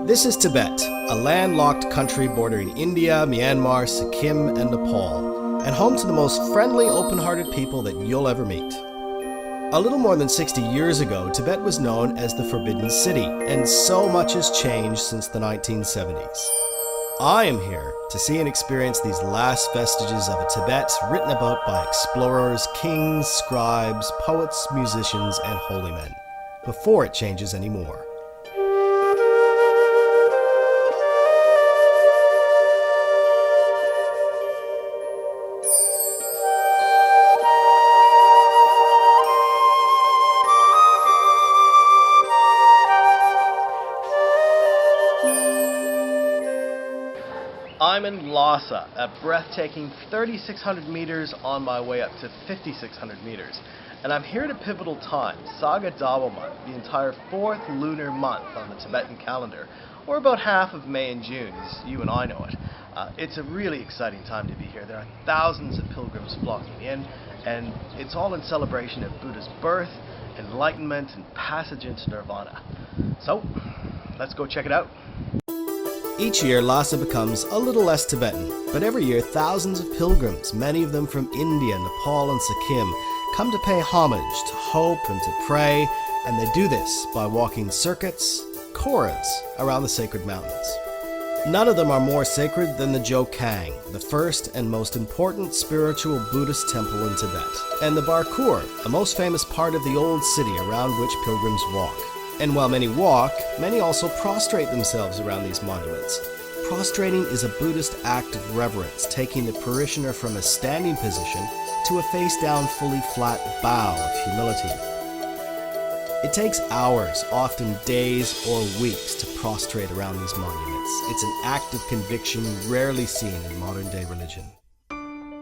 This is Tibet, a landlocked country bordering India, Myanmar, Sikkim, and Nepal, and home to the most friendly, open-hearted people that you'll ever meet. A little more than 60 years ago, Tibet was known as the Forbidden City, and so much has changed since the 1970s. I am here to see and experience these last vestiges of a Tibet written about by explorers, kings, scribes, poets, musicians, and holy men, before it changes anymore. I'm in Lhasa, a breathtaking 3,600 meters on my way up to 5,600 meters. And I'm here at a pivotal time, Saga Dawa month, the entire 4th lunar month on the Tibetan calendar, or about half of May and June, as you and I know it. It's a really exciting time to be here. There are thousands of pilgrims flocking in, and it's all in celebration of Buddha's birth, enlightenment, and passage into nirvana. So, let's go check it out. Each year, Lhasa becomes a little less Tibetan, but every year thousands of pilgrims, many of them from India, Nepal, and Sikkim, come to pay homage, to hope, and to pray, and they do this by walking circuits, koras, around the sacred mountains. None of them are more sacred than the Jokang, the first and most important spiritual Buddhist temple in Tibet, and the Barkur, the most famous part of the old city around which pilgrims walk. And while many walk, many also prostrate themselves around these monuments. Prostrating is a Buddhist act of reverence, taking the parishioner from a standing position to a face-down, fully flat bow of humility. It takes hours, often days or weeks, to prostrate around these monuments. It's an act of conviction rarely seen in modern-day religion.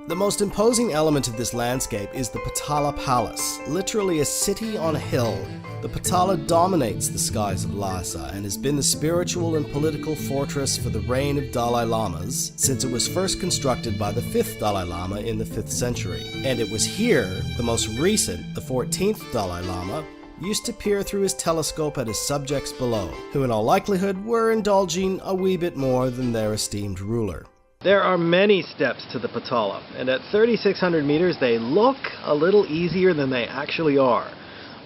The most imposing element of this landscape is the Potala Palace, literally a city on a hill. The Potala dominates the skies of Lhasa and has been the spiritual and political fortress for the reign of Dalai Lamas since it was first constructed by the 5th Dalai Lama in the 5th century. And it was here, the most recent, the 14th Dalai Lama, used to peer through his telescope at his subjects below, who in all likelihood were indulging a wee bit more than their esteemed ruler. There are many steps to the Potala, and at 3,600 meters they look a little easier than they actually are.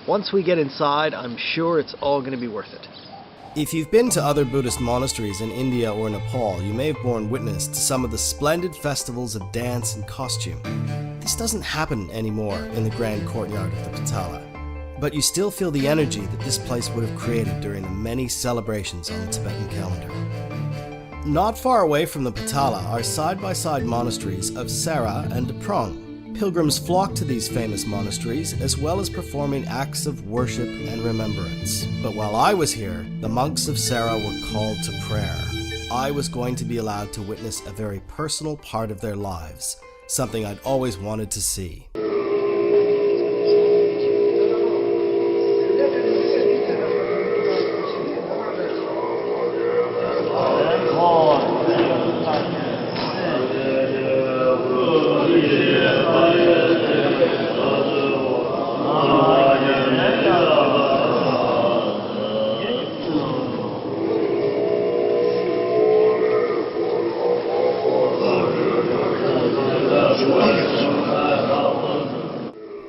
Once we get inside, I'm sure it's all going to be worth it. If you've been to other Buddhist monasteries in India or Nepal, you may have borne witness to some of the splendid festivals of dance and costume. This doesn't happen anymore in the grand courtyard of the Potala, but you still feel the energy that this place would have created during the many celebrations on the Tibetan calendar. Not far away from the Potala are side-by-side monasteries of Sera and Prong. Pilgrims flock to these famous monasteries as well as performing acts of worship and remembrance. But while I was here, the monks of Sera were called to prayer. I was going to be allowed to witness a very personal part of their lives, something I'd always wanted to see.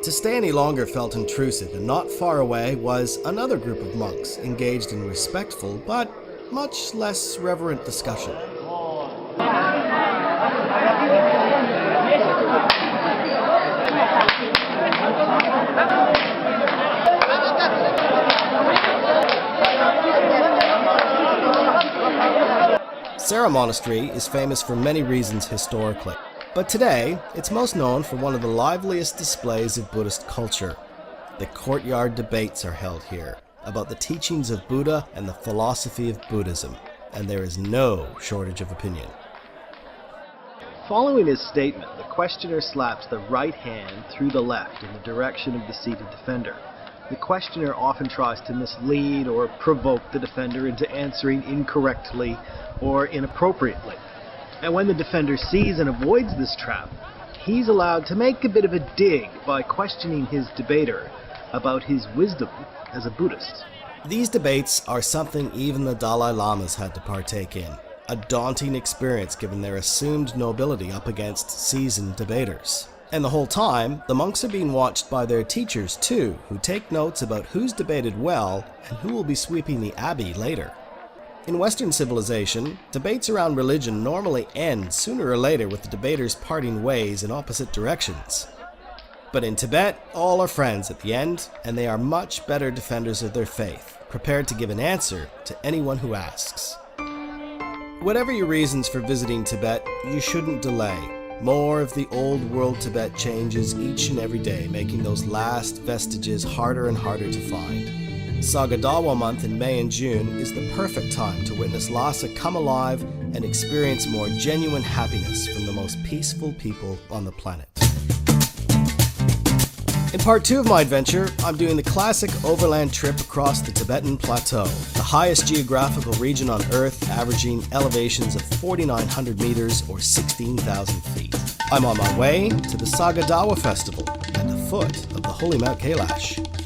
To stay any longer felt intrusive, and not far away was another group of monks engaged in respectful but much less reverent discussion. Sera Monastery is famous for many reasons historically, but today it's most known for one of the liveliest displays of Buddhist culture. The courtyard debates are held here about the teachings of Buddha and the philosophy of Buddhism, and there is no shortage of opinion. Following his statement, the questioner slaps the right hand through the left in the direction of the seated defender. The questioner often tries to mislead or provoke the defender into answering incorrectly or inappropriately. And when the defender sees and avoids this trap, he's allowed to make a bit of a dig by questioning his debater about his wisdom as a Buddhist. These debates are something even the Dalai Lamas had to partake in. A daunting experience given their assumed nobility up against seasoned debaters. And the whole time, the monks are being watched by their teachers too, who take notes about who's debated well and who will be sweeping the abbey later. In Western civilization, debates around religion normally end sooner or later with the debaters parting ways in opposite directions. But in Tibet, all are friends at the end, and they are much better defenders of their faith, prepared to give an answer to anyone who asks. Whatever your reasons for visiting Tibet, you shouldn't delay. More of the old world Tibet changes each and every day, making those last vestiges harder and harder to find. Sagadawa month in May and June is the perfect time to witness Lhasa come alive and experience more genuine happiness from the most peaceful people on the planet. In part 2 of my adventure, I'm doing the classic overland trip across the Tibetan Plateau, the highest geographical region on Earth, averaging elevations of 4,900 meters or 16,000 feet. I'm on my way to the Sagadawa Festival at the foot of the Holy Mount Kailash.